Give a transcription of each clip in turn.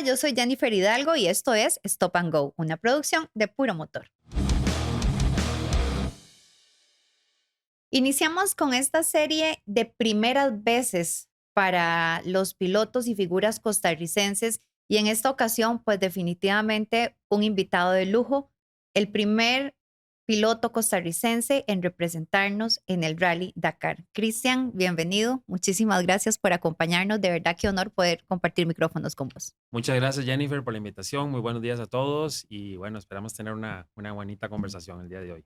yo soy Jennifer Hidalgo y esto es Stop and Go, una producción de Puro Motor. Iniciamos con esta serie de primeras veces para los pilotos y figuras costarricenses y en esta ocasión, pues definitivamente un invitado de lujo, el primer piloto costarricense en representarnos en el Rally Dakar. Cristian, bienvenido. Muchísimas gracias por acompañarnos. De verdad, qué honor poder compartir micrófonos con vos. Muchas gracias, Jennifer, por la invitación. Muy buenos días a todos y bueno, esperamos tener una bonita conversación el día de hoy.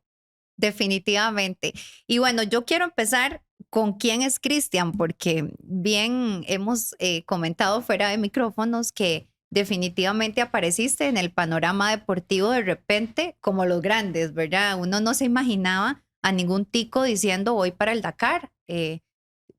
Definitivamente. Y bueno, yo quiero empezar con quién es Cristian, porque bien hemos comentado fuera de micrófonos que definitivamente apareciste en el panorama deportivo de repente como los grandes, ¿verdad? Uno no se imaginaba a ningún tico diciendo voy para el Dakar.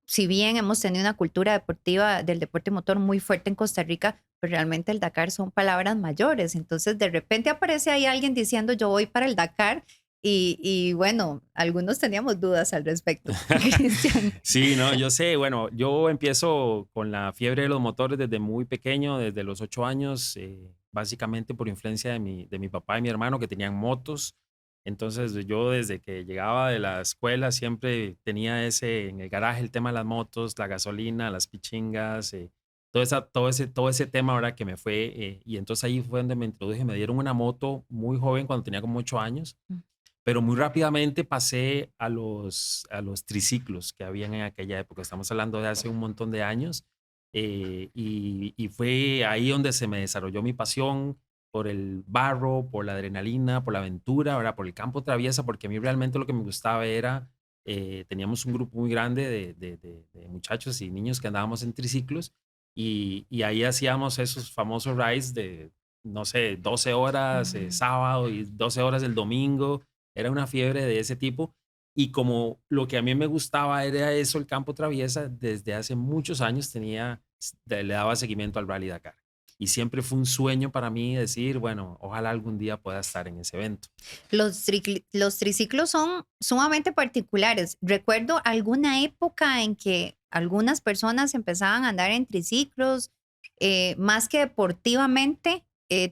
Si bien hemos tenido una cultura deportiva del deporte motor muy fuerte en Costa Rica, pues realmente el Dakar son palabras mayores. Entonces, de repente aparece ahí alguien diciendo yo voy para el Dakar y bueno, algunos teníamos dudas al respecto. Cristian. Sí, no, yo sé, bueno, yo empiezo con la fiebre de los motores desde muy pequeño, desde los 8 años, básicamente por influencia de mi papá y mi hermano que tenían motos. Entonces yo desde que llegaba de la escuela siempre tenía en el garaje el tema de las motos, la gasolina, las pichingas, todo ese tema ahora que me fue, y entonces ahí fue donde me introduje, me dieron una moto muy joven cuando tenía como 8 años, pero muy rápidamente pasé a los triciclos que habían en aquella época. Estamos hablando de hace un montón de años. Y fue ahí donde se me desarrolló mi pasión por el barro, por la adrenalina, por la aventura, ¿verdad? Por el campo traviesa, porque a mí realmente lo que me gustaba era, teníamos un grupo muy grande de muchachos y niños que andábamos en triciclos y ahí hacíamos esos famosos rides de, no sé, 12 horas Ujú. sábado y 12 horas el domingo. Era una fiebre de ese tipo. Y como lo que a mí me gustaba era eso, el campo traviesa, desde hace muchos años le daba seguimiento al Rally Dakar. Y siempre fue un sueño para mí decir, bueno, ojalá algún día pueda estar en ese evento. Los triciclos son sumamente particulares. Recuerdo alguna época en que algunas personas empezaban a andar en triciclos, más que deportivamente,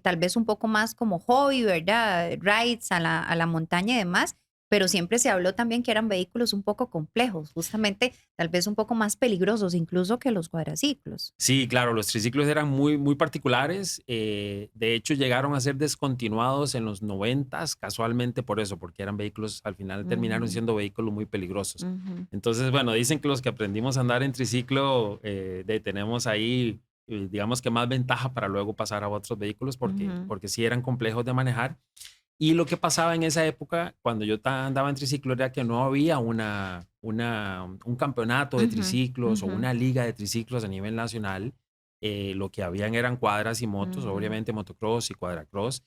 tal vez un poco más como hobby, ¿verdad? Rides a la montaña y demás, pero siempre se habló también que eran vehículos un poco complejos, justamente tal vez un poco más peligrosos incluso que los cuadraciclos. Sí, claro, los triciclos eran muy, muy particulares. De hecho, llegaron a ser descontinuados en los 90, casualmente por eso, porque eran vehículos, al final terminaron Ujú, siendo vehículos muy peligrosos. ujú, Entonces, bueno, dicen que los que aprendimos a andar en triciclo, tenemos ahí, digamos que más ventaja para luego pasar a otros vehículos, porque, ujú, porque sí eran complejos de manejar. Y lo que pasaba en esa época, cuando yo andaba en triciclo, era que no había un campeonato de ujú, triciclos o ujú, una liga de triciclos a nivel nacional. Lo que habían eran cuadras y motos, ujú, obviamente motocross y cuadracross.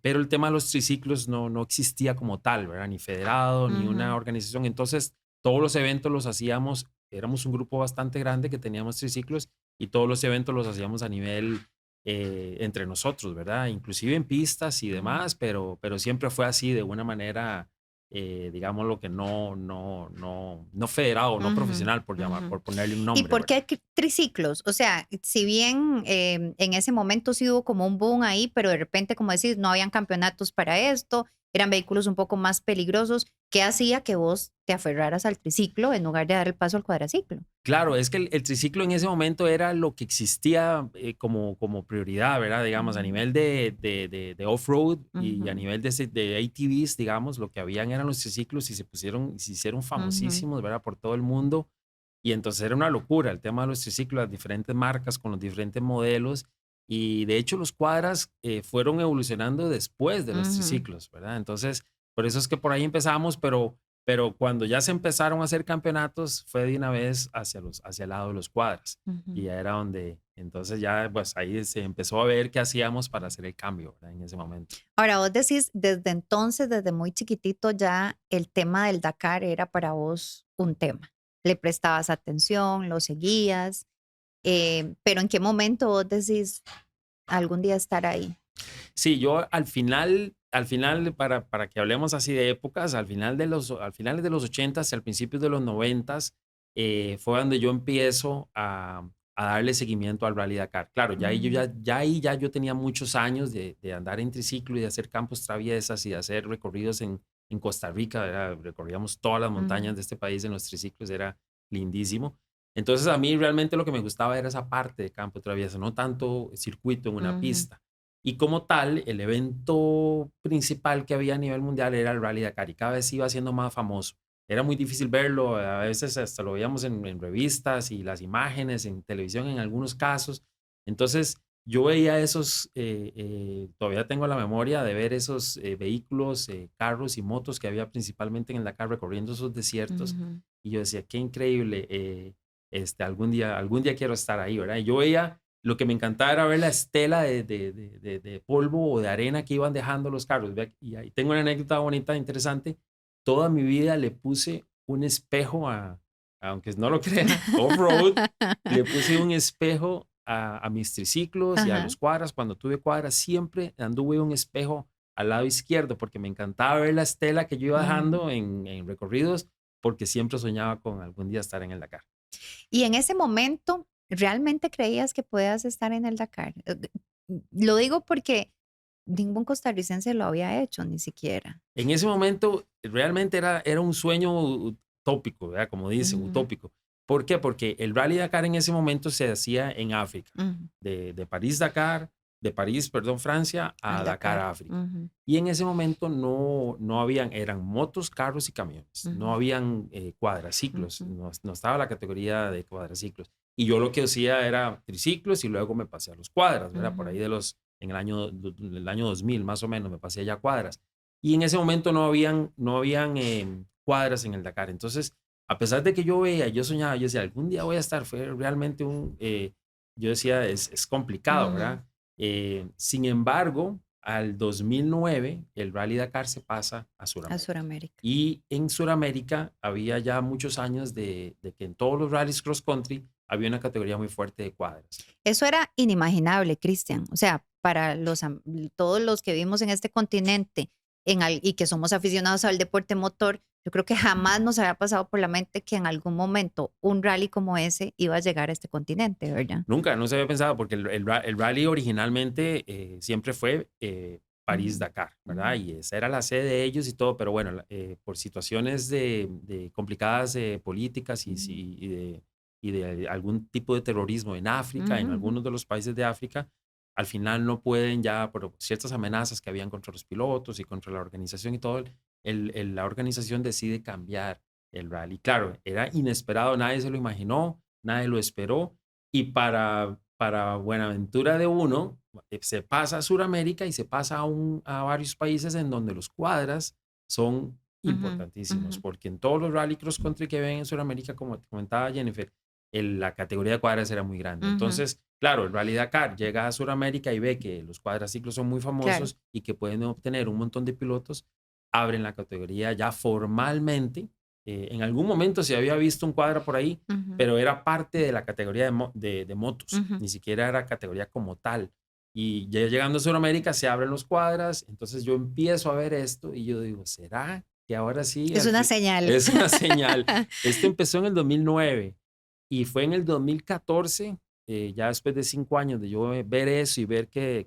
Pero el tema de los triciclos no existía como tal, ¿verdad? Ni federado, ni una ujú. organización. Entonces, todos los eventos los hacíamos, éramos un grupo bastante grande que teníamos triciclos y todos los eventos los hacíamos a nivel, entre nosotros, ¿verdad? Inclusive en pistas y Mm, demás, pero siempre fue así, de una manera, digamos lo que no federado, no ujú, profesional, ujú. por ponerle un ¿Y nombre, por ¿verdad? qué triciclos? O sea, si bien en ese momento sí hubo como un boom ahí, pero de repente, como decís, no habían campeonatos para esto, eran vehículos un poco más peligrosos. ¿Qué hacía que vos te aferraras al triciclo en lugar de dar el paso al cuadraciclo? Claro, es que el triciclo en ese momento era lo que existía, como prioridad, ¿verdad? Digamos, a Ujú, nivel de off-road y a ujú, nivel de ATVs, digamos, lo que habían eran los triciclos y se hicieron ujú, famosísimos, ¿verdad? Por todo el mundo. Y entonces era una locura el tema de los triciclos, las diferentes marcas con los diferentes modelos. Y de hecho los cuadras, fueron evolucionando después de los ujú, triciclos, ¿verdad? Entonces, por eso es que por ahí empezamos, pero cuando ya se empezaron a hacer campeonatos fue de una vez hacia el lado de los cuadras. Y ujú. ya era donde, entonces ya pues ahí se empezó a ver qué hacíamos para hacer el cambio, ¿verdad? En ese momento. Ahora, vos decís, desde entonces, desde muy chiquitito, ya el tema del Dakar era para vos un tema. Le prestabas atención, lo seguías, pero ¿en qué momento vos decís algún día estar ahí? Sí, yo al final, para que hablemos así de épocas, al finales de los 80s y al principio de los 90s, fue donde yo empiezo a darle seguimiento al Rally Dakar. Claro, ya ahí Ujú, ya yo tenía muchos años de andar en triciclo y de hacer campos traviesas y de hacer recorridos en Costa Rica, ¿verdad? Recorríamos todas las montañas ujú, de este país en los triciclos, era lindísimo. Entonces a mí realmente lo que me gustaba era esa parte de campo traviesa, no tanto circuito en una ujú, pista. Y como tal, el evento principal que había a nivel mundial era el Rally Dakar y cada vez iba siendo más famoso. Era muy difícil verlo, a veces hasta lo veíamos en revistas y las imágenes, en televisión en algunos casos. Entonces, yo veía esos, todavía tengo la memoria de ver esos vehículos, carros y motos que había principalmente en el Dakar recorriendo esos desiertos. ujú. Y yo decía, qué increíble, algún día quiero estar ahí, ¿verdad? Y yo veía, lo que me encantaba era ver la estela de polvo o de arena que iban dejando los carros. ¿Ve? Y ahí tengo una anécdota bonita, interesante. Toda mi vida le puse un espejo aunque no lo crea, off-road, le puse un espejo a mis triciclos y a Ajá. los cuadras. Cuando tuve cuadras, siempre anduve un espejo al lado izquierdo porque me encantaba ver la estela que yo iba Ujú. dejando en recorridos porque siempre soñaba con algún día estar en el Dakar. Y en ese momento, ¿realmente creías que podías estar en el Dakar? Lo digo porque ningún costarricense lo había hecho, ni siquiera. En ese momento realmente era un sueño utópico, ¿verdad? Como dice, Ujú, utópico. ¿Por qué? Porque el Rally Dakar en ese momento se hacía en África, ujú. de París-Dakar, de París, perdón, Francia, Al a Dakar, Dakar. África. Ujú, Y en ese momento no habían, eran motos, carros y camiones, no ujú, habían cuadraciclos, ujú, no estaba la categoría de cuadraciclos. Y yo lo que hacía era triciclos y luego me pasé a los cuadras, ¿verdad? Por ahí ujú, en el año 2000 más o menos me pasé ya a cuadras. Y en ese momento no habían cuadras en el Dakar. Entonces, a pesar de que yo veía, yo soñaba, yo decía, algún día voy a estar, fue realmente yo decía, es complicado, ujú. ¿verdad? Sin embargo, al 2009, el Rally Dakar se pasa a A Sudamérica. Sudamérica. Y en Sudamérica había ya muchos años de que en todos los rallies cross country había una categoría muy fuerte de cuadras. Eso era inimaginable, Cristian. O sea, para todos los que vivimos en este continente y que somos aficionados al deporte motor, yo creo que jamás nos había pasado por la mente que en algún momento un rally como ese iba a llegar a este continente, ¿verdad? Nunca, no se había pensado, porque el rally originalmente siempre fue Ujú, París-Dakar, ujú, ¿verdad? Y esa era la sede de ellos y todo, pero bueno, por situaciones de complicadas políticas ujú, y de algún tipo de terrorismo en África, en ujú, algunos de los países de África, al final no pueden ya, por ciertas amenazas que habían contra los pilotos y contra la organización y todo, la organización decide cambiar el rally. Claro, era inesperado, nadie se lo imaginó, nadie lo esperó y para buenaventura de uno, se pasa a Sudamérica y se pasa a varios países en donde los cuadras son ujú, importantísimos, ujú, porque en todos los rally cross country que ven en Sudamérica, como te comentaba Jennifer, la categoría de cuadras era muy grande. ujú. Entonces, claro, el Rally Dakar llega a Sudamérica y ve que los cuadraciclos son muy Claro. famosos y que pueden obtener un montón de pilotos, abren la categoría ya formalmente. En algún momento se había visto un cuadra por ahí, Ujú, pero era parte de la categoría de motos, ujú. ni siquiera era categoría como tal. Y ya llegando a Sudamérica se abren los cuadras, entonces yo empiezo a ver esto y yo digo, ¿será que ahora sí? Es una señal. Es una señal. Esto empezó en el 2009 y fue en el 2014, ya después de 5 años de yo ver eso y ver que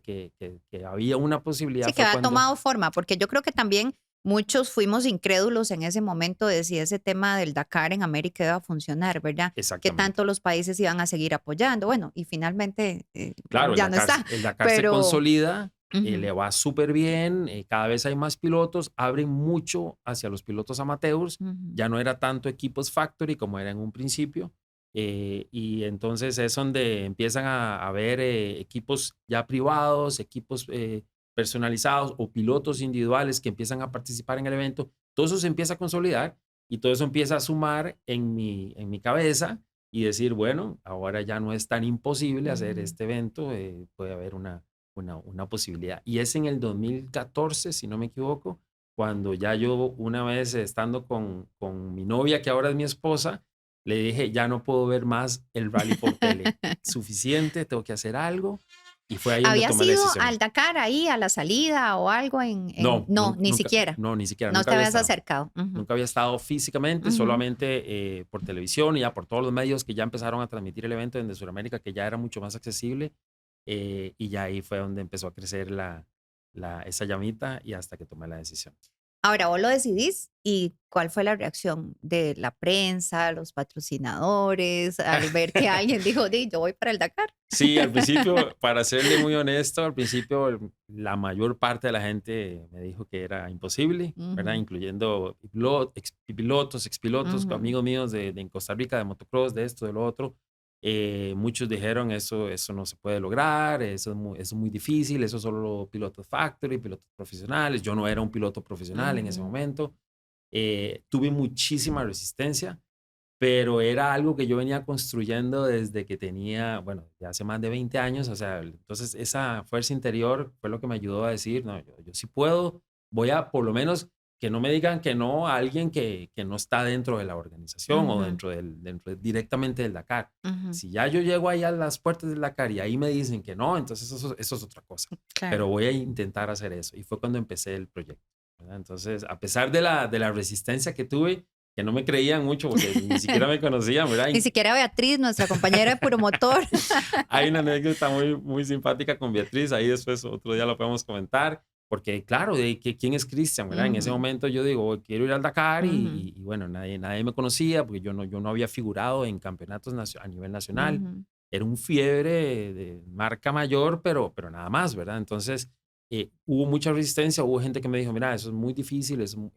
había una posibilidad, Sí, que fue ha cuando, tomado forma, porque yo creo que también muchos fuimos incrédulos en ese momento de si ese tema del Dakar en América iba a funcionar, ¿verdad? Que exactamente. tanto los países iban a seguir apoyando. Bueno, y finalmente Claro, ya no está, El Dakar se pero consolida, ujú, le va súper bien, cada vez hay más pilotos, abren mucho hacia los pilotos amateurs, ujú, ya no era tanto equipos factory como era en un principio, y entonces es donde empiezan a haber equipos ya privados, equipos personalizados o pilotos individuales que empiezan a participar en el evento. Todo eso se empieza a consolidar y todo eso empieza a sumar en mi cabeza y decir, bueno, ahora ya no es tan imposible hacer ujú. este evento, puede haber una posibilidad. Y es en el 2014, si no me equivoco, cuando ya yo una vez estando con mi novia, que ahora es mi esposa, le dije, ya no puedo ver más el rally por tele. Suficiente, tengo que hacer algo. Y fue ahí donde ¿Habías tomé la ido decisión. al Dakar ahí a la salida o algo No, no, ni nunca, siquiera? no, ni siquiera, No nunca te había habías estado. acercado. Ujú, Nunca había estado físicamente, ujú, solamente por televisión y ya por todos los medios que ya empezaron a transmitir el evento desde Sudamérica, que ya era mucho más accesible. Y ya ahí fue donde empezó a crecer esa llamita y hasta que tomé la decisión. ahora vos lo decidís y ¿cuál fue la reacción de la prensa, los patrocinadores, al ver que alguien dijo, di, yo voy para el Dakar? Sí, al principio, para serle muy honesto, al principio la mayor parte de la gente me dijo que era imposible, ¿verdad? Ujú, Incluyendo pilotos, expilotos, ujú, amigos míos en Costa Rica de motocross, de esto, de lo otro. Muchos dijeron eso no se puede lograr, eso es muy difícil, eso solo pilotos factory, pilotos profesionales. Yo no era un piloto profesional en ese ujú, momento. Tuve muchísima resistencia, pero era algo que yo venía construyendo desde que tenía, bueno, ya hace más de 20 años, o sea, entonces esa fuerza interior fue lo que me ayudó a decir, no, yo sí puedo, voy a por lo menos que no me digan que no a alguien que no está dentro de la organización o ujú, directamente del Dakar. ujú, Si ya yo llego ahí a las puertas del Dakar y ahí me dicen que no, entonces eso es otra cosa, pero claro. voy a intentar hacer eso. Y fue cuando empecé el proyecto, ¿verdad? Entonces, a pesar de la resistencia que tuve, que no me creían mucho porque ni siquiera me conocían, ¿verdad? Ni siquiera Beatriz, nuestra compañera de puro motor. Hay una anécdota muy, muy simpática con Beatriz, ahí después otro día lo podemos comentar, porque claro, ¿quién es Cristian, verdad? En ese Ujú, momento yo digo, "Oh, quiero ir al Dakar", ujú, y bueno, nadie me conocía porque yo no había figurado en campeonatos a nivel nacional. ujú, Era un fiebre de marca mayor, pero nada más, ¿verdad? Entonces, hubo mucha resistencia, hubo gente que me dijo, mira, eso es muy difícil, eso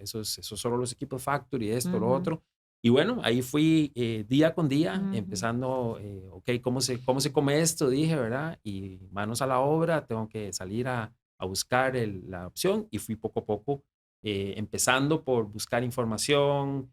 solo los equipos Factory, esto, lo ujú, otro. Y bueno, ahí fui día con día, ujú. empezando, ok, ¿cómo se come esto? Dije, ¿verdad? Y manos a la obra, tengo que salir a buscar la opción y fui poco a poco, empezando por buscar información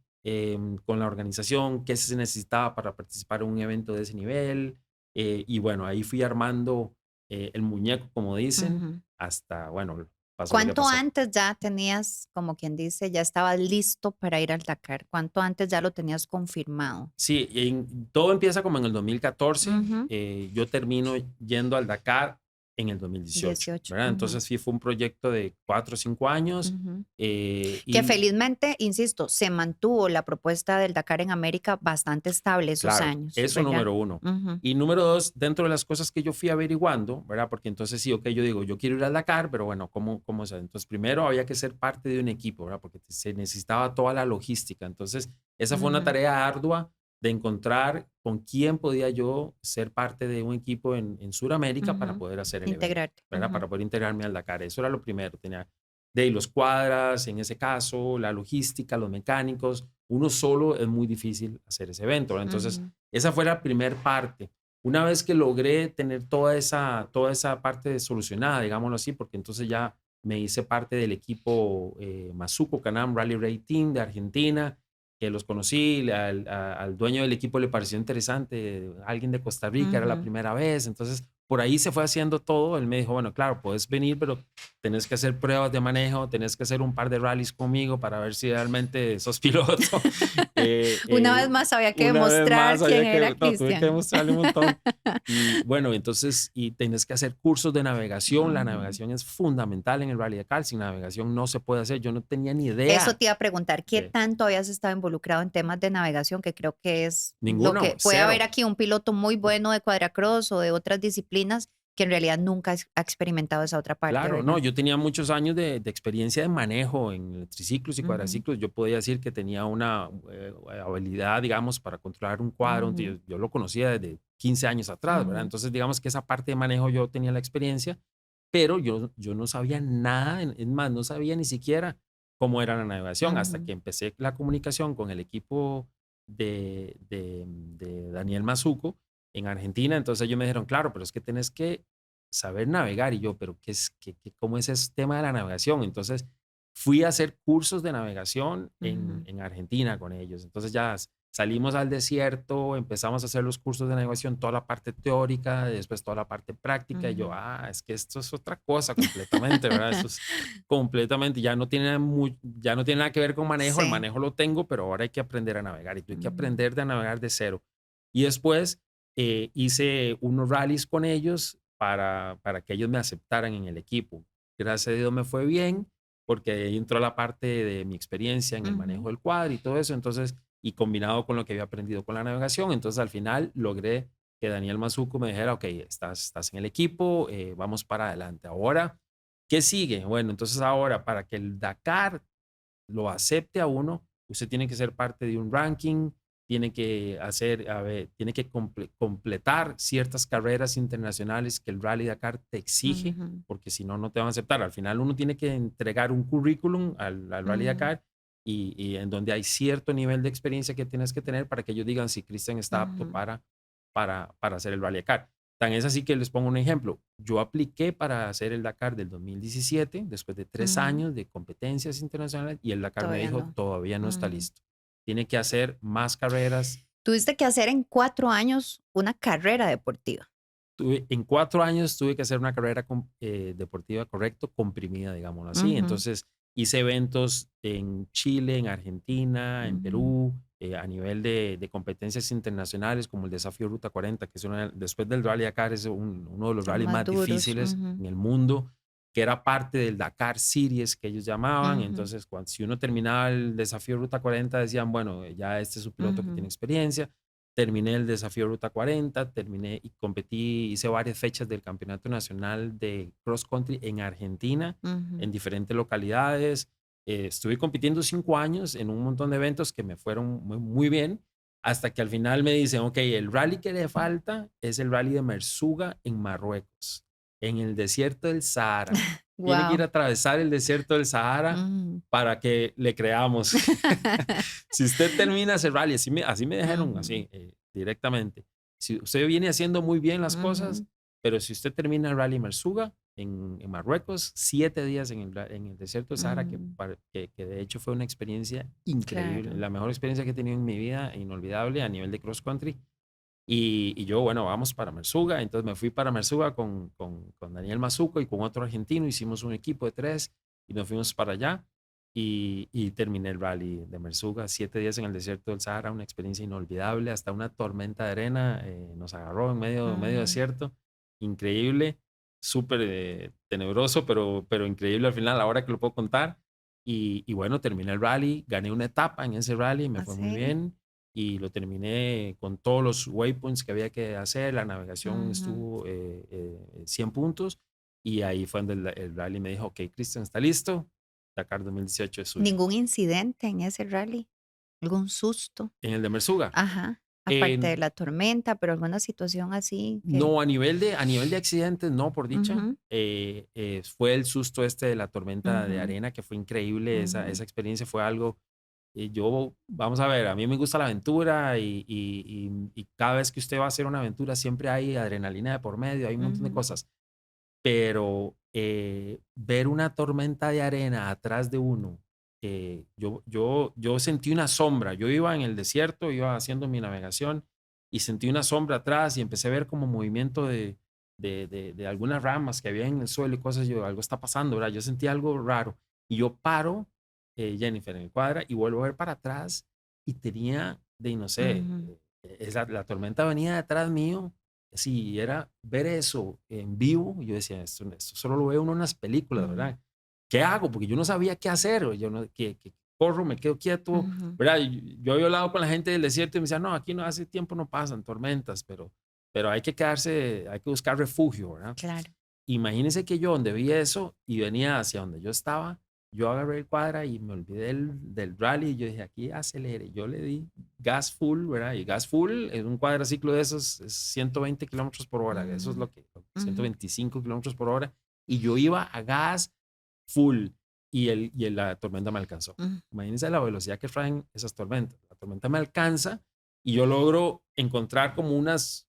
con la organización, qué se necesitaba para participar en un evento de ese nivel. Y bueno, ahí fui armando el muñeco, como dicen, Ujú. hasta, bueno, pasó lo que ¿Cuánto pasó. antes ya tenías, como quien dice, ya estabas listo para ir al Dakar? ¿Cuánto antes ya lo tenías confirmado? Sí, todo empieza como en el 2014. Ujú, Yo termino yendo al Dakar en el 2018, 18. ¿verdad? Ujú, Entonces sí fue un proyecto de 4 o 5 años. ujú. Que Y felizmente, insisto, se mantuvo la propuesta del Dakar en América bastante estable esos claro, años, eso ¿verdad? número uno. Ujú, Y número dos, dentro de las cosas que yo fui averiguando, ¿verdad? Porque entonces sí, ok, yo digo, yo quiero ir al Dakar, pero bueno, ¿cómo se hace? Entonces primero había que ser parte de un equipo, ¿verdad? Porque se necesitaba toda la logística. Entonces esa fue una ujú, tarea ardua de encontrar con quién podía yo ser parte de un equipo en Sudamérica para ujú. poder hacer el evento, Integrarte. ¿verdad? Ujú, Para poder integrarme al Dakar. Eso era lo primero. Tenía de ahí los cuadras, en ese caso, la logística, los mecánicos. Uno solo es muy difícil hacer ese evento, ¿verdad? Entonces, ujú, esa fue la primer parte. Una vez que logré tener toda esa parte solucionada, digámoslo así, porque entonces ya me hice parte del equipo Mazuco Canam Rally Raid Team de Argentina, que los conocí, al dueño del equipo le pareció interesante, alguien de Costa Rica, era la ujú. primera vez, entonces por ahí se fue haciendo todo. Él me dijo, bueno, claro, puedes venir, pero tenés que hacer pruebas de manejo, tenés que hacer un par de rallies conmigo para ver si realmente sos piloto. Eh, Una vez eh, más había que una vez demostrar más quién había era que, no, tuve que Cristian. demostrarle un montón. Y bueno, entonces, y tenés que hacer cursos de navegación. La Ujú. navegación es fundamental en el Rally Dakar. Sin navegación no se puede hacer. Yo no tenía ni Eso idea te iba a preguntar, ¿qué de tanto habías estado involucrado en temas de navegación? Que creo que es lo ninguno, que puede haber cero. aquí un piloto muy bueno de cuadracross o de otras disciplinas que en realidad nunca ha experimentado esa otra parte, Claro, no, ¿verdad? yo tenía muchos años de experiencia de manejo en triciclos y Ujú, cuadraciclos. Yo podía decir que tenía una habilidad, digamos, para controlar un cuadro. ujú, Yo lo conocía desde 15 años atrás, ¿verdad? ujú, Entonces, digamos que esa parte de manejo yo tenía la experiencia, pero yo no sabía nada, es más, no sabía ni siquiera cómo era la navegación hasta ujú, que empecé la comunicación con el equipo de Daniel Mazuco en Argentina. Entonces ellos me dijeron, claro, pero es que tenés que saber navegar. Y yo, pero ¿cómo es ese tema de la navegación? Entonces fui a hacer cursos de navegación en, ujú, en Argentina con ellos. Entonces ya salimos al desierto, empezamos a hacer los cursos de navegación, toda la parte teórica, después toda la parte práctica. Y yo, ujú. es que esto es otra cosa completamente, ¿verdad? Esto es completamente, ya no tiene nada que ver con manejo. El Sí. manejo lo tengo, pero ahora hay que aprender a navegar y tuve que Ujú, aprender a navegar de cero. Y después hice unos rallies con ellos para que ellos me aceptaran en el equipo. Gracias a Dios me fue bien, porque ahí entró la parte de mi experiencia en el manejo Ujú, del cuadro y todo eso, entonces, y combinado con lo que había aprendido con la navegación, entonces al final logré que Daniel Mazuco me dijera, ok, estás en el equipo, vamos para adelante. Ahora, ¿qué sigue? Bueno, entonces ahora para que el Dakar lo acepte a uno, usted tiene que ser parte de un ranking, tiene que hacer, a ver, tiene que completar ciertas carreras internacionales que el Rally Dakar te exige, ujú, porque si no, no te van a aceptar. Al final uno tiene que entregar un currículum al Rally ujú, Dakar y en donde hay cierto nivel de experiencia que tienes que tener para que ellos digan si Cristian está apto ujú, para hacer el Rally Dakar. Tan es así que les pongo un ejemplo. Yo apliqué para hacer el Dakar del 2017, después de 3 ujú. años de competencias internacionales, y el Dakar me Todavía dijo, no. todavía no está Ujú. listo. Tiene que hacer más carreras. Tuviste que hacer en 4 años una carrera deportiva. En 4 años tuve que hacer una carrera deportiva, correcto, comprimida, digámoslo así. Ujú, Entonces hice eventos en Chile, en Argentina, en ujú. Perú, a nivel de competencias internacionales como el Desafío Ruta 40, que es después del Rally Dakar, es uno de los Son rallies más más duros. difíciles Ujú, en el mundo, que era parte del Dakar Series que ellos llamaban. ujú, Entonces, si uno terminaba el Desafío Ruta 40, decían, bueno, ya este es su piloto que tiene ujú, experiencia. Terminé el desafío Ruta 40, terminé y competí, hice varias fechas del Campeonato Nacional de Cross Country en Argentina, ujú. en diferentes localidades. Estuve compitiendo 5 años en un montón de eventos que me fueron muy bien, hasta que al final me dicen, ok, el rally que le falta es el rally de Mersuga en Marruecos, en el desierto del Sahara. Tiene que ir a Guau. atravesar el desierto del Sahara Ujú. para que le creamos. Si usted termina ese rally, así me dijeron, Ujú, así, directamente. Si usted viene haciendo muy bien las cosas, ujú. pero si usted termina el rally Mersuga en Marruecos, 7 días en el desierto de Sahara, Mm, que de hecho fue una experiencia increíble, claro. la mejor experiencia que he tenido en mi vida, inolvidable a nivel de cross country. Y yo, bueno, vamos para Mersuga. Entonces me fui para Mersuga con Daniel Mazuco y con otro argentino. Hicimos un equipo de 3 y nos fuimos para allá. Y terminé el rally de Mersuga, 7 días en el desierto del Sahara, una experiencia inolvidable. Hasta una tormenta de arena nos agarró en medio Ujú, desierto. Increíble, súper tenebroso, pero increíble al final, ahora que lo puedo contar. Y bueno, terminé el rally, gané una etapa en ese rally, me fue muy ¿así? bien y lo terminé con todos los waypoints que había que hacer. La navegación Ujú. estuvo 100 puntos y ahí fue donde el rally me dijo, ok, Cristian, ¿está listo? Dakar 2018 es suyo. ¿Ningún incidente en ese rally? ¿Algún susto? En el de Mersuga, Ajá, aparte de en, la tormenta, pero alguna situación así que no, a nivel de accidentes, no, por dicha. ujú, Fue el susto este de la tormenta de ujú, arena, que fue increíble. Esa, ujú, esa experiencia fue algo. Vamos a ver, a mí me gusta la aventura y cada vez que usted va a hacer una aventura siempre hay adrenalina de por medio, hay un montón de ujú, cosas, pero ver una tormenta de arena atrás de uno, yo sentí una sombra, yo iba en el desierto, iba haciendo mi navegación y sentí una sombra atrás y empecé a ver como movimiento de algunas ramas que había en el suelo y cosas, yo, algo está pasando, ¿verdad? Yo sentí algo raro y yo paro, Jennifer, en el cuadra y vuelvo a ver para atrás y tenía, no sé, ujú, la tormenta venía detrás mío. Sí, era ver eso en vivo, y yo decía, esto solo lo veo uno en las películas, ujú, ¿verdad? ¿Qué hago? Porque yo no sabía qué hacer, o yo no, que corro, me quedo quieto, ujú, ¿verdad? Yo había hablado con la gente del desierto y me decía, no, aquí no hace tiempo no pasan tormentas, pero hay que quedarse, hay que buscar refugio, ¿verdad? claro. Imagínense que yo donde vi eso y venía hacia donde yo estaba, yo agarré el cuadra y me olvidé del rally y yo dije, aquí acelere. Yo le di gas full, ¿verdad? Y gas full en un cuadraciclo de esos es 120 kilómetros por hora. Eso es Ujú, 125 kilómetros por hora. Y yo iba a gas full y la tormenta me alcanzó. ujú, Imagínense la velocidad que traen esas tormentas. La tormenta me alcanza y yo logro encontrar como unas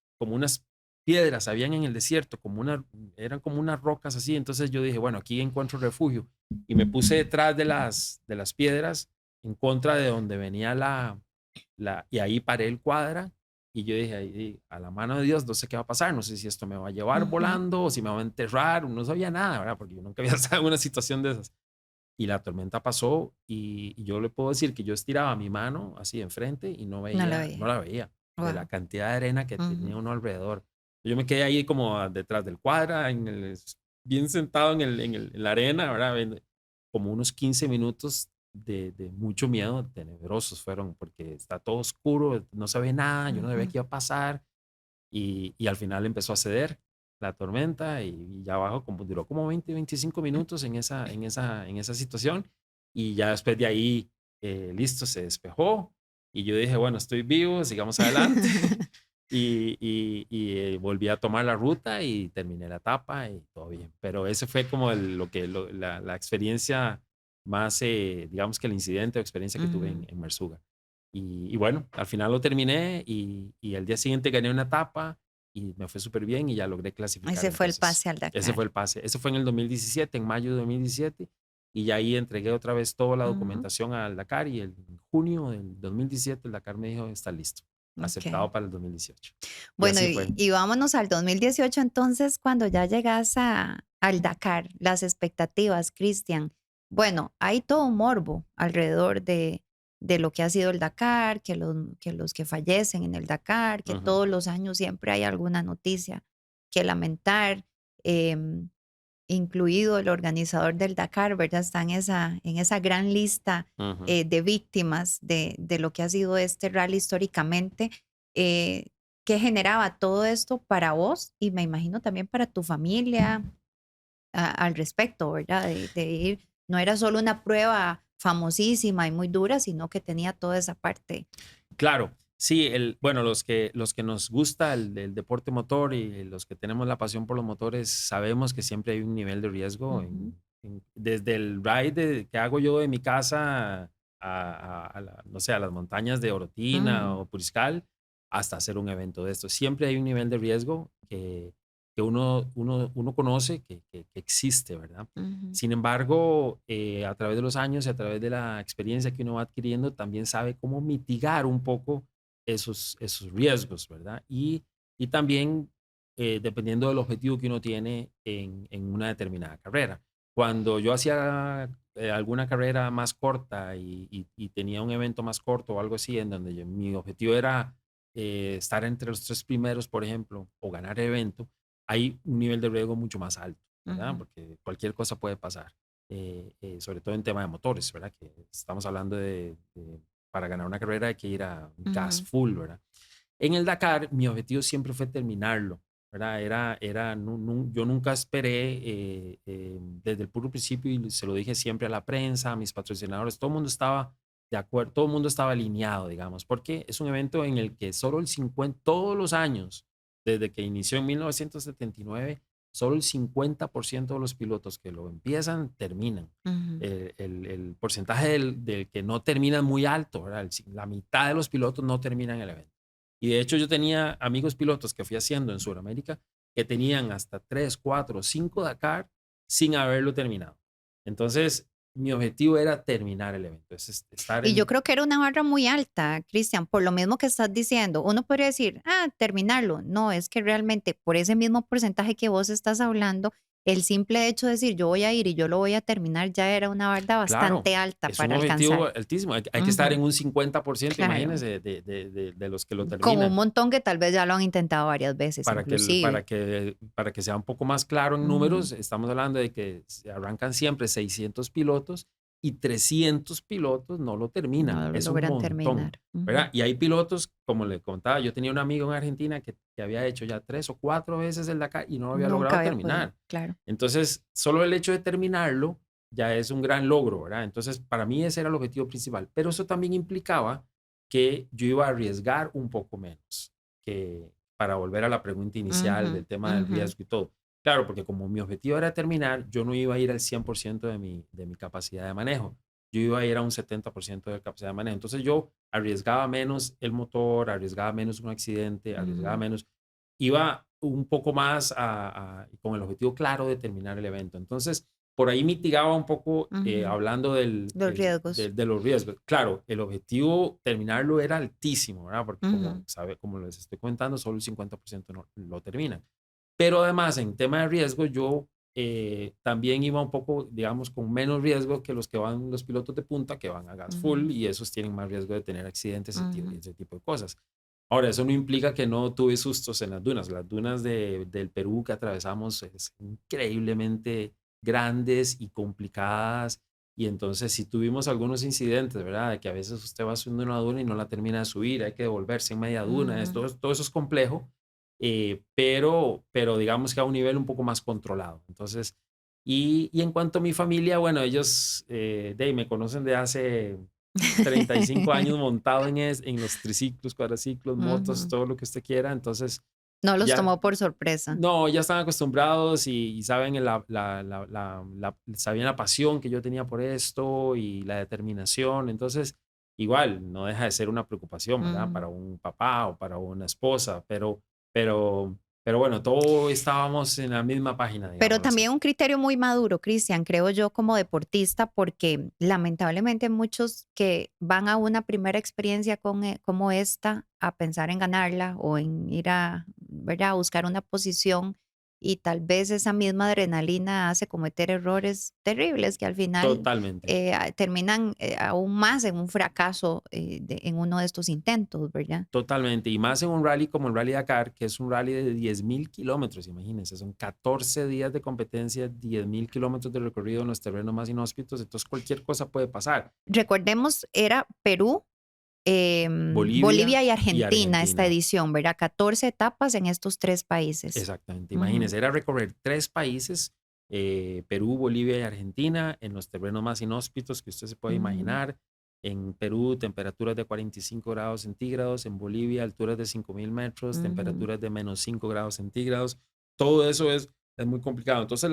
piedras habían en el desierto, eran como unas rocas así. Entonces yo dije, bueno, aquí encuentro refugio. Y me puse detrás de las piedras, en contra de donde venía y ahí paré el cuadra. Y yo dije, ahí, a la mano de Dios, no sé qué va a pasar, no sé si esto me va a llevar ujú, volando o si me va a enterrar, no sabía nada, ¿verdad? Porque yo nunca había estado en una situación de esas. Y la tormenta pasó y yo le puedo decir que yo estiraba mi mano así enfrente y no no la veía, no veía. la veía de la Wow. cantidad de arena que tenía uno alrededor. Yo me quedé ahí como detrás del cuadra, bien sentado en la arena, ¿verdad? Como unos 15 minutos de mucho miedo, tenebrosos fueron, porque está todo oscuro, no se ve nada, yo no sabía Ujú. qué iba a pasar, y al final empezó a ceder la tormenta, y ya abajo duró como 20, 25 minutos en esa situación, y ya después de ahí, listo, se despejó, y yo dije, bueno, estoy vivo, sigamos adelante. Y volví a tomar la ruta y terminé la etapa y todo bien. Pero ese fue como la experiencia más, digamos que el incidente o experiencia que tuve en, Ujú. en Mersuga. Y bueno, al final lo terminé y el día siguiente gané una etapa y me fue súper bien y ya logré clasificar. Ese fue el Entonces, pase al ese Dakar. fue el pase. Ese fue en el 2017, en mayo de 2017. Y ya ahí entregué otra vez toda la Ujú. documentación al Dakar y en junio del 2017 el Dakar me dijo, está listo, Ok. aceptado para el 2018. Y Bueno, así fue. y vámonos al 2018 entonces, cuando ya llegas al Dakar, las expectativas, Cristian. Bueno, hay todo un morbo alrededor de lo que ha sido el Dakar, que los que fallecen en el Dakar, que Ujú, todos los años siempre hay alguna noticia que lamentar, em, incluido el organizador del Dakar, ¿verdad? Está en esa gran lista ujú. de víctimas de lo que ha sido este rally históricamente. Eh, ¿Qué generaba todo esto para vos y me imagino también para tu familia al respecto, ¿verdad? De ir, no era solo una prueba famosísima y muy dura, sino que tenía toda esa parte. Claro, sí, bueno, los que nos gusta el deporte motor y los que tenemos la pasión por los motores, sabemos que siempre hay un nivel de riesgo Ujú. desde el ride que hago yo de mi casa no sé, a las montañas de Orotina Mm. o Puriscal, hasta hacer un evento de esto. Siempre hay un nivel de riesgo que uno conoce que existe, ¿verdad? Ujú. Sin embargo, a través de los años y a través de la experiencia que uno va adquiriendo, también sabe cómo mitigar un poco esos riesgos, ¿verdad? Y también, dependiendo del objetivo que uno tiene en una determinada carrera. Cuando yo hacía alguna carrera más corta y tenía un evento más corto o algo así, en donde mi objetivo era estar entre los 3 primeros, por ejemplo, o ganar el evento, hay un nivel de riesgo mucho más alto, ¿verdad? Ujú. Porque cualquier cosa puede pasar, sobre todo en tema de motores, ¿verdad? Que estamos hablando para ganar una carrera hay que ir a gas Ujú. full, ¿verdad? En el Dakar, mi objetivo siempre fue terminarlo, ¿verdad? Yo nunca esperé desde el puro principio y se lo dije siempre a la prensa, a mis patrocinadores, todo el mundo estaba de acuerdo, todo el mundo estaba alineado, digamos, porque es un evento en el que solo el 50, todos los años, desde que inició en 1979, solo el 50% de los pilotos que lo empiezan terminan. Ujú. El porcentaje del que no termina es muy alto, ¿verdad? La mitad de los pilotos no terminan el evento. Y de hecho yo tenía amigos pilotos que fui haciendo en Sudamérica que tenían hasta 3, 4, 5 Dakar sin haberlo terminado. Entonces, mi objetivo era terminar el evento, es estar Y yo en. creo que era una barra muy alta, Cristian, por lo mismo que estás diciendo. Uno podría decir, terminarlo. No, es que realmente por ese mismo porcentaje que vos estás hablando, el simple hecho de decir yo voy a ir y yo lo voy a terminar ya era una barra Claro, bastante alta es un para objetivo alcanzar. altísimo. Hay que estar Ujú. en un 50%, Claro. imagínense, de los que lo Como un terminan. montón que tal vez ya lo han intentado varias veces, Para que, el- para inclusive. que, para que sea un poco más claro en Ujú. números, estamos hablando de que se arrancan siempre 600 pilotos y 300 pilotos no lo terminan. No lo Es un logran montón, terminar. Ujú. ¿verdad? Y hay pilotos, como le contaba, yo tenía un amigo en Argentina que había hecho ya 3 o 4 veces el Dakar y no lo había Nunca logrado había podido, terminar. claro. Entonces, solo el hecho de terminarlo ya es un gran logro, ¿verdad? Entonces, para mí ese era el objetivo principal. Pero eso también implicaba que yo iba a arriesgar un poco menos que, para volver a la pregunta inicial Ujú, del tema del ujú, riesgo y todo. Claro, porque como mi objetivo era terminar, yo no iba a ir al 100% de mi capacidad de manejo. Yo iba a ir a un 70% de capacidad de manejo. Entonces yo arriesgaba menos el motor, arriesgaba menos un accidente, arriesgaba ujú, menos. Iba un poco más con el objetivo claro de terminar el evento. Entonces, por ahí mitigaba un poco, ujú. hablando Los riesgos. de los riesgos. Claro, el objetivo terminarlo era altísimo, ¿verdad? Porque Ujú, como les estoy contando, solo el 50% no lo terminan. Pero además, en tema de riesgo, yo también iba un poco, digamos, con menos riesgo que los que van los pilotos de punta, que van a gas ujú, full y esos tienen más riesgo de tener accidentes y ujú. ese tipo de cosas. Ahora, eso no implica que no tuve sustos en las dunas. Las dunas del Perú que atravesamos es increíblemente grandes y complicadas. Y entonces si tuvimos algunos incidentes, ¿verdad? De que a veces usted va subiendo una duna y no la termina de subir, hay que devolverse en media duna, Ujú. todo eso es complejo, pero digamos que a un nivel un poco más controlado. Entonces, y en cuanto a mi familia, bueno, ellos me conocen de hace 35 años montado en los triciclos, cuadraciclos, motos, Ujú. todo lo que usted quiera. Entonces, No los ya, tomó por sorpresa. no, ya están acostumbrados y saben sabían la pasión que yo tenía por esto y la determinación. Entonces, igual, no deja de ser una preocupación, ¿verdad? Ujú. Para un papá o para una esposa, pero, pero bueno, todos estábamos en la misma página, Pero digámoslo así. también un criterio muy maduro, Cristian, creo yo como deportista, porque lamentablemente muchos que van a una primera experiencia como esta, a pensar en ganarla o en ir a, ¿verdad? A buscar una posición y tal vez esa misma adrenalina hace cometer errores terribles que al final Totalmente. terminan aún más en un fracaso en uno de estos intentos, ¿verdad? Totalmente, y más en un rally como el Rally Dakar, que es un rally de 10.000 kilómetros, imagínense, son 14 días de competencia, 10.000 kilómetros de recorrido en los terrenos más inhóspitos, entonces cualquier cosa puede pasar. Recordemos, era Perú, Bolivia Bolivia y y Argentina esta Argentina, edición, ¿verdad? 14 etapas en estos 3 países. exactamente, Ujú, imagínense, era recorrer 3 países, Perú, Bolivia y Argentina, en los terrenos más inhóspitos que usted se puede ujú, imaginar. En Perú, temperaturas de 45 grados centígrados, en Bolivia, alturas de 5.000 metros, ujú. temperaturas de -5 grados centígrados. Todo eso es muy complicado. Entonces,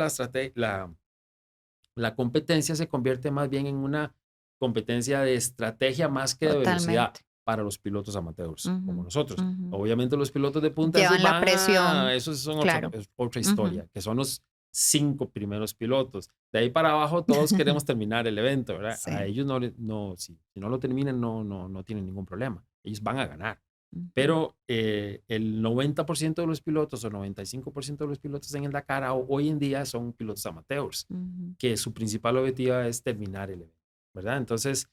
la competencia se convierte más bien en una competencia de estrategia más que de velocidad Totalmente. para los pilotos amateurs, como Ujú, nosotros. ujú. Obviamente los pilotos de punta, Llevan la presión, esos son claro. es otra Ujú. historia, que son los 5 primeros pilotos. De ahí para abajo todos queremos terminar el evento, ¿verdad? A Sí. ellos no, si no lo terminan, no tienen ningún problema. Ellos van a ganar. Ujú, Pero el 90% de los pilotos o 95% de los pilotos en el Dakar hoy en día son pilotos amateurs ujú. que su principal objetivo es terminar el evento, ¿verdad? Entonces,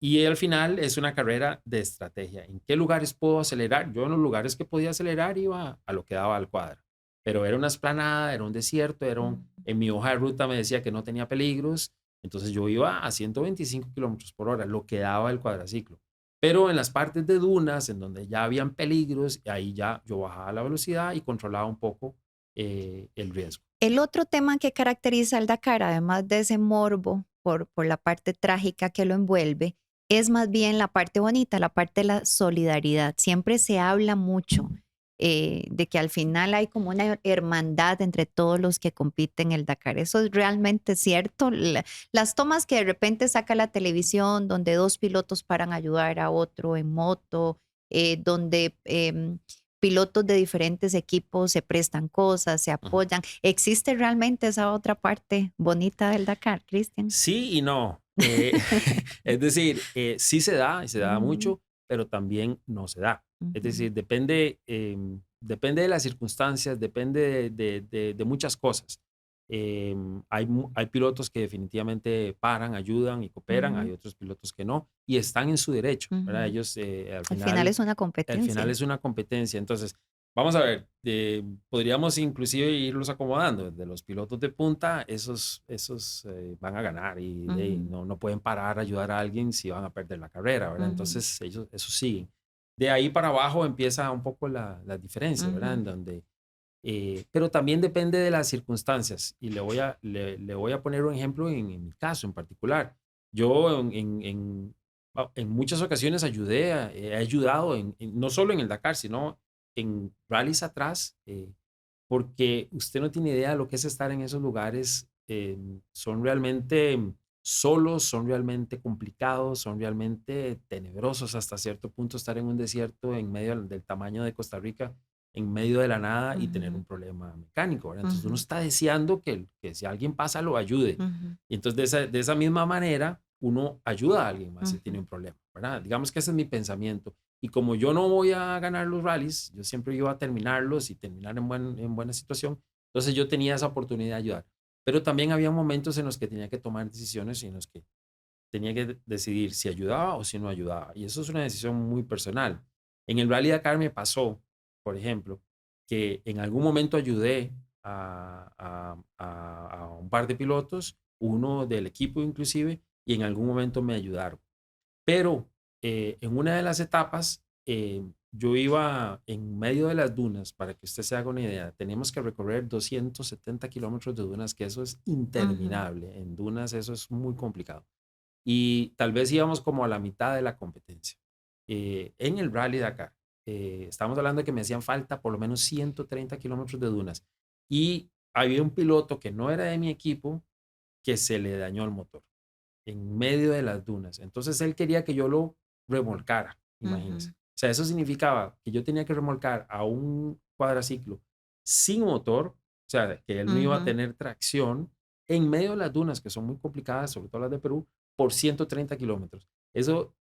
y al final es una carrera de estrategia. ¿En qué lugares puedo acelerar? Yo en los lugares que podía acelerar iba a lo que daba al cuadro, pero era una esplanada, era un desierto, Ujú. en mi hoja de ruta me decía que no tenía peligros, entonces yo iba a 125 kilómetros por hora, lo que daba el cuadraciclo. Pero en las partes de dunas, en donde ya habían peligros, ahí ya yo bajaba la velocidad y controlaba un poco el riesgo. El otro tema que caracteriza al Dakar, además de ese morbo por la parte trágica que lo envuelve, es más bien la parte bonita, la parte de la solidaridad. Siempre se habla mucho de que al final hay como una hermandad entre todos los que compiten el Dakar. Eso es realmente cierto. Las tomas que de repente saca la televisión, donde dos pilotos paran a ayudar a otro en moto, donde pilotos de diferentes equipos se prestan cosas, se Ujú. apoyan. ¿Existe realmente esa otra parte bonita del Dakar, Cristian? Sí y no. Es decir, sí se da y se da Ujú, mucho, pero también no se da. Es ujú, decir, depende de las circunstancias, depende de muchas cosas. Hay pilotos que definitivamente paran, ayudan y cooperan, hay ujú, otros pilotos que no, y están en su derecho, ¿verdad? ujú. Ellos Al final es una al final competencia. es una competencia. Entonces, vamos a ver, podríamos inclusive irlos acomodando. De los pilotos de punta, esos van a ganar y Ujú, no pueden parar a ayudar a alguien si van a perder la carrera, ¿verdad? ujú, Entonces, ellos eso siguen. De ahí para abajo empieza un poco la diferencia, ¿verdad? ujú, Pero también depende de las circunstancias. Y le voy a poner un ejemplo en mi caso en particular. Yo en muchas ocasiones he ayudado, no solo en el Dakar, sino en rallies atrás, porque usted no tiene idea de lo que es estar en esos lugares. Son realmente solos, son realmente complicados, son realmente tenebrosos hasta cierto punto estar en un desierto en medio del tamaño de Costa Rica, en medio de la nada y tener ujú, un problema mecánico, ¿verdad? Entonces uno ujú, está deseando que si alguien pasa lo ayude. ujú, Y entonces de esa misma manera uno ayuda a alguien más si tiene ujú, un problema, ¿verdad? Digamos que ese es mi pensamiento. Y como yo no voy a ganar los rallies, yo siempre iba a terminarlos y terminar en buena situación, entonces yo tenía esa oportunidad de ayudar. Pero también había momentos en los que tenía que tomar decisiones y en los que tenía que decidir si ayudaba o si no ayudaba. Y eso es una decisión muy personal. En el Rally Dakar me pasó, por ejemplo, que en algún momento ayudé a un par de pilotos, uno del equipo inclusive, y en algún momento me ayudaron. Pero en una de las etapas, yo iba en medio de las dunas, para que usted se haga una idea, teníamos que recorrer 270 kilómetros de dunas, que eso es Ujú, interminable. En dunas eso es muy complicado. Y tal vez íbamos como a la mitad de la competencia. En el Rally Dakar, estamos hablando de que me hacían falta por lo menos 130 kilómetros de dunas. Y había un piloto que no era de mi equipo que se le dañó el motor en medio de las dunas. Entonces él quería que yo lo remolcara, imagínense. ujú, O sea, eso significaba que yo tenía que remolcar a un cuadraciclo sin motor, o sea, que él no iba a ujú, tener tracción en medio de las dunas, que son muy complicadas, sobre todo las de Perú, por 130 kilómetros. Eso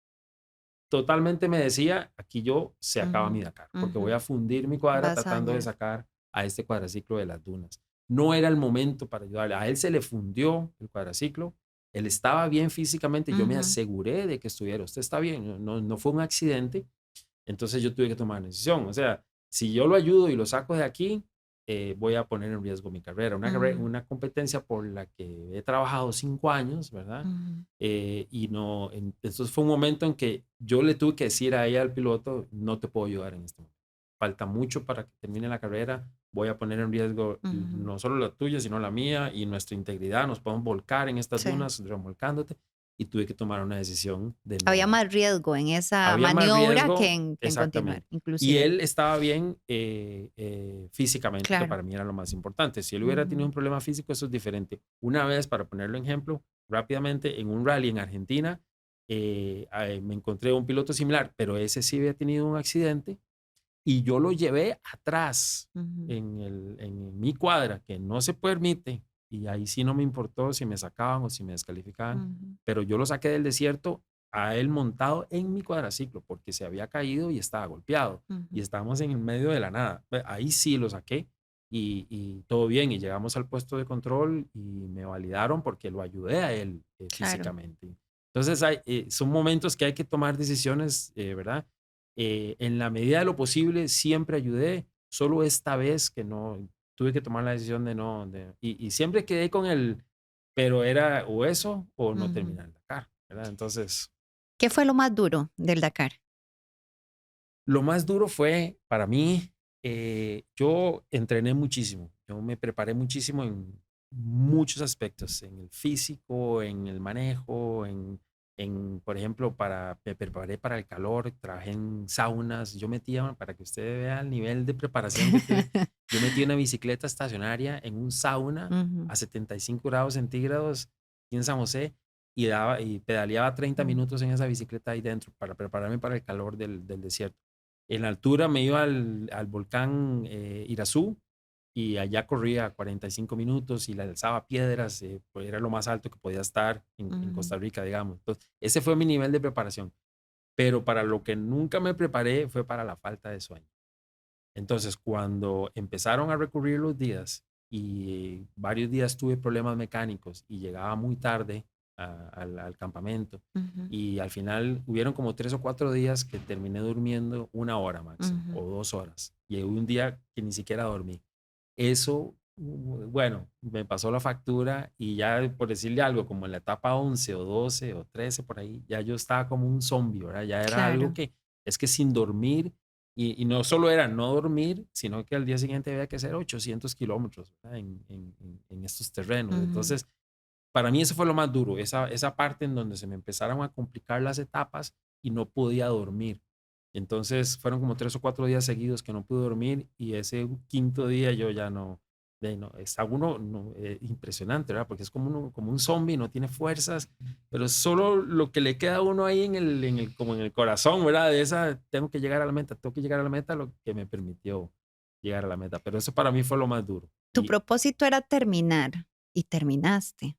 totalmente me decía, aquí yo se acaba ujú, mi Dakar, porque ujú. voy a fundir mi cuadra Vas a tratando de dañar. sacar a este cuadraciclo de las dunas. No era el momento para ayudarle. A él se le fundió el cuadraciclo. Él estaba bien físicamente. Yo me Ujú, aseguré de que estuviera. Usted está bien. No fue un accidente. Entonces yo tuve que tomar una decisión. O sea, si yo lo ayudo y lo saco de aquí, voy a poner en riesgo mi carrera. ujú, Una competencia por la que he trabajado 5 años, ¿verdad? ujú, Y no, entonces fue un momento en que yo le tuve que decir a ella, al piloto, no te puedo ayudar en este momento. Falta mucho para que termine la carrera. Voy a poner en riesgo ujú. no solo la tuya, sino la mía y nuestra integridad. Nos podemos volcar en estas Sí. dunas remolcándote. Y tuve que tomar una decisión de Había no. más riesgo en esa Había más maniobra riesgo, que en continuar, exactamente. Y inclusive. él estaba bien físicamente, que Claro. para mí era lo más importante. Si él hubiera tenido Ujú, un problema físico, eso es diferente. Una vez, para ponerlo en ejemplo, rápidamente, en un rally en Argentina, me encontré un piloto similar, pero ese sí había tenido un accidente y yo lo llevé atrás ujú, en mi cuadra, que no se permite, y ahí sí no me importó si me sacaban o si me descalificaban, ujú, pero yo lo saqué del desierto a él montado en mi cuadraciclo porque se había caído y estaba golpeado y ujú. estábamos en el medio de la nada. Ahí sí lo saqué y todo bien y llegamos al puesto de control y me validaron porque lo ayudé a él Claro. físicamente. Entonces son momentos que hay que tomar decisiones, ¿verdad? En la medida de lo posible siempre ayudé, solo esta vez que no, tuve que tomar la decisión de no, y siempre quedé con el, pero era o eso o no Ujú. terminar el Dakar, ¿verdad? Entonces, ¿Qué fue lo más duro del Dakar? lo más duro fue para mí, yo entrené muchísimo, yo me preparé muchísimo en muchos aspectos, en el físico, en el manejo, por ejemplo, me preparé para el calor, trabajé en saunas, yo metía, para que usted vea el nivel de preparación que tuve, yo metí una bicicleta estacionaria en un sauna Ujú, a 75 grados centígrados aquí en San José y pedaleaba 30 mm, minutos en esa bicicleta ahí dentro para prepararme para el calor del desierto. En la altura me iba al volcán Irazú y allá corría 45 minutos y le alzaba piedras, pues era lo más alto que podía estar en ujú, Costa Rica, digamos. Entonces, ese fue mi nivel de preparación. Pero para lo que nunca me preparé fue para la falta de sueño. Entonces, cuando empezaron a recurrir los días y varios días tuve problemas mecánicos y llegaba muy tarde al campamento ujú, y al final hubieron como 3 o 4 días que terminé durmiendo 1 hora máximo ujú. o 2 horas y hubo un día que ni siquiera dormí. Eso, bueno, me pasó la factura y ya por decirle algo, como en la etapa 11 o 12 o 13 por ahí, ya yo estaba como un zombie, ¿verdad? Ya era algo Claro. que es que sin dormir y no solo era no dormir, sino que al día siguiente había que hacer 800 kilómetros, ¿verdad? En estos terrenos. Ujú, Entonces, para mí eso fue lo más duro, esa parte en donde se me empezaron a complicar las etapas y no podía dormir. Entonces fueron como 3 o 4 días seguidos que no pude dormir y ese quinto día yo ya no, no está uno impresionante, ¿verdad? Porque es como, como un zombie, no tiene fuerzas, pero solo lo que le queda a uno ahí como en el corazón, ¿verdad? De esa, tengo que llegar a la meta, tengo que llegar a la meta, lo que me permitió llegar a la meta. Pero eso para mí fue lo más duro. Tu Y propósito era terminar y terminaste.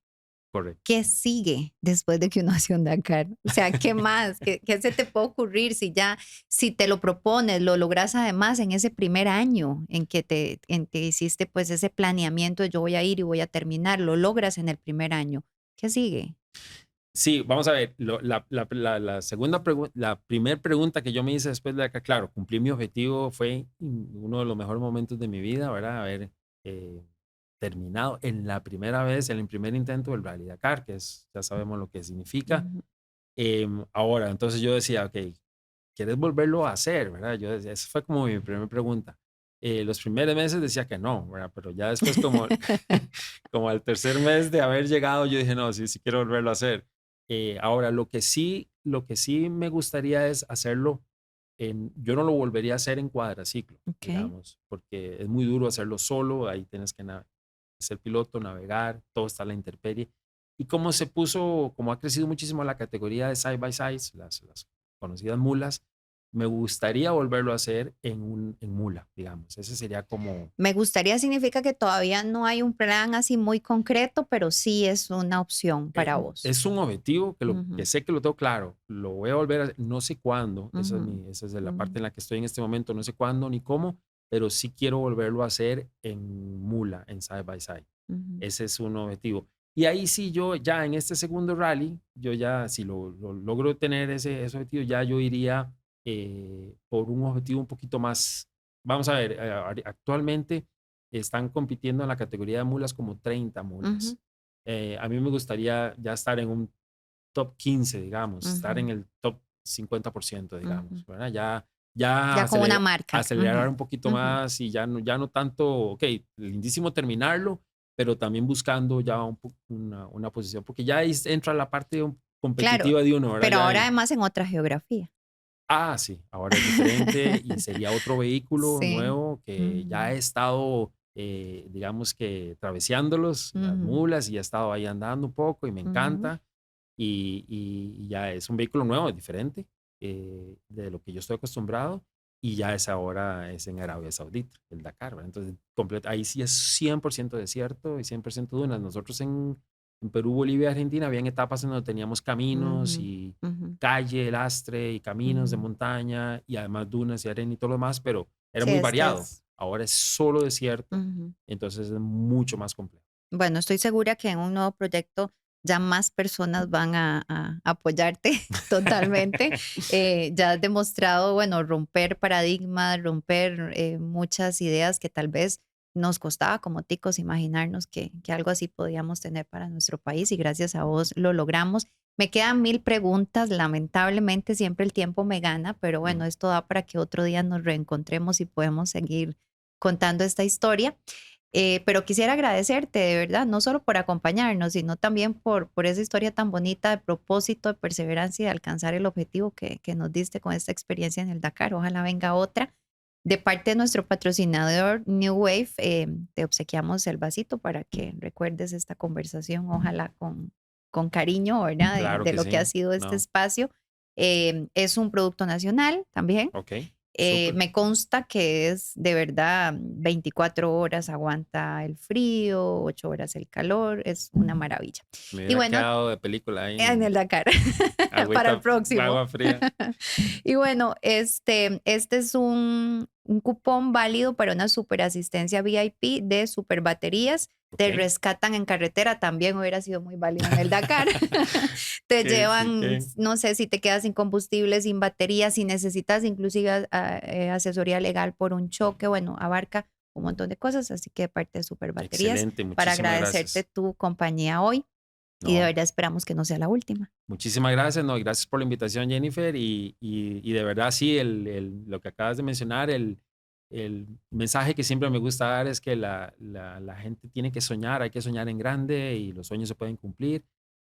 correcto. ¿Qué sigue después de que uno hace un Dakar? O sea, ¿qué más? ¿Qué se te puede ocurrir si ya, si te lo propones, lo logras además en ese primer año en que hiciste pues ese planeamiento, de yo voy a ir y voy a terminar, lo logras en el primer año? ¿Qué sigue? Sí, vamos a ver, la segunda pregunta, la primera pregunta que yo me hice después de acá, claro, cumplir mi objetivo fue uno de los mejores momentos de mi vida, ¿verdad? Haber eh, terminado en la primera vez, en el primer intento del Rally Dakar, que es, ya sabemos lo que significa. Ujú. Ahora, entonces yo decía, ok, ¿quieres volverlo a hacer, verdad? Yo decía, esa fue como mi primera pregunta. Los primeros meses decía que no, ¿verdad? Pero ya después como, como al tercer mes de haber llegado, yo dije, no, sí, sí quiero volverlo a hacer. Ahora, lo que sí me gustaría es hacerlo yo no lo volvería a hacer en cuadraciclo, Ok. digamos, porque es muy duro hacerlo solo, ahí tienes que ser piloto, navegar, todo está a la intemperie. Y como se puso, como ha crecido muchísimo la categoría de side by sides, las conocidas mulas, me gustaría volverlo a hacer en mula, digamos. Ese sería como, Me gustaría significa que todavía no hay un plan así muy concreto, pero sí es una opción para vos. es un objetivo que Ujú, sé que lo tengo claro, lo voy a volver a hacer, no sé cuándo, ujú, esa es la ujú, parte en la que estoy en este momento, no sé cuándo ni cómo, pero sí quiero volverlo a hacer en mula, en side by side. ujú. Ese es un objetivo. Y ahí sí yo ya en este segundo rally, yo ya si lo logro tener ese objetivo, ya yo iría por un objetivo un poquito más, vamos a ver, actualmente están compitiendo en la categoría de mulas como 30 Ujú, mulas. A mí me gustaría ya estar en un top 15, digamos, estar en ujú, el top 50%, ujú. digamos, ¿verdad? Ya Ya como una marca. acelerar Ujú, un poquito ujú. más y ya no tanto, ok, lindísimo terminarlo, pero también buscando ya una posición, porque ya ahí entra la parte Claro, competitiva de uno, ¿verdad? pero ahora además en otra geografía. Sí, ahora es diferente y sería otro vehículo Sí. nuevo que ya Ujú, he estado, digamos que traveseándolos, las ujú, mulas, y he estado ahí andando un poco y me ujú. encanta. Y ya es un vehículo nuevo, es diferente de lo que yo estoy acostumbrado. Y ya es ahora es en Arabia Saudita, el Dakar, ¿verdad? Entonces, ahí sí es 100% desierto y 100% dunas. Nosotros en Perú, Bolivia, Argentina, habían etapas en donde teníamos caminos Ujú, y ujú, calle, lastre y caminos de ujú. montaña y además dunas y arena y todo lo demás, pero era Sí, muy este variado. es. Ahora es solo desierto, Ujú. entonces es mucho más complejo. Bueno, estoy segura que en un nuevo proyecto ya más personas van a apoyarte totalmente. Ya has demostrado, bueno, romper paradigmas, romper muchas ideas que tal vez nos costaba como ticos imaginarnos que algo así podíamos tener para nuestro país y gracias a vos lo logramos. Me quedan mil preguntas, lamentablemente siempre el tiempo me gana, pero bueno, Mm, esto da para que otro día nos reencontremos y podemos seguir contando esta historia. Pero quisiera agradecerte de verdad, no solo por acompañarnos, sino también por esa historia tan bonita de propósito, de perseverancia y de alcanzar el objetivo que nos diste con esta experiencia en el Dakar. Ojalá venga otra. De parte de nuestro patrocinador New Wave, te obsequiamos el vasito para que recuerdes esta conversación, ojalá con cariño, ¿verdad? claro De que lo que ha sí, sido este no, espacio. Es un producto nacional también. ok, súper. Me consta que es de verdad 24 horas aguanta el frío, 8 horas el calor, es una maravilla. Me Y hubiera bueno, quedado de película ahí en el en Dakar, para el agüita, próximo. agua fría. Y bueno, este es un cupón válido para una super asistencia VIP de super baterías. Ok. Te rescatan en carretera, también hubiera sido muy válido en el Dakar. Te Sí, llevan, no sé si te quedas sin combustible, sin batería, si necesitas inclusive asesoría legal por un choque, bueno, abarca un montón de cosas, así que de parte de Super Baterías, excelente, para muchísimas agradecerte gracias. tu compañía hoy y de No, verdad esperamos que no sea la última. muchísimas gracias, no, y gracias por la invitación, Jennifer. Y de verdad, sí, lo que acabas de mencionar, el mensaje que siempre me gusta dar es que la gente tiene que soñar, hay que soñar en grande y los sueños se pueden cumplir.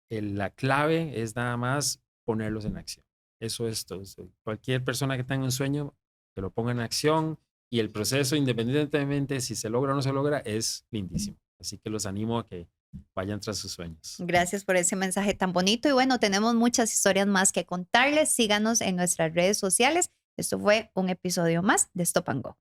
La clave es nada más ponerlos en acción. Eso es todo. Cualquier persona que tenga un sueño, que lo ponga en acción y el proceso, independientemente si se logra o no se logra, es lindísimo. Así que los animo a que vayan tras sus sueños. Gracias por ese mensaje tan bonito y bueno, tenemos muchas historias más que contarles. Síganos en nuestras redes sociales. Esto fue un episodio más de Stop and Go.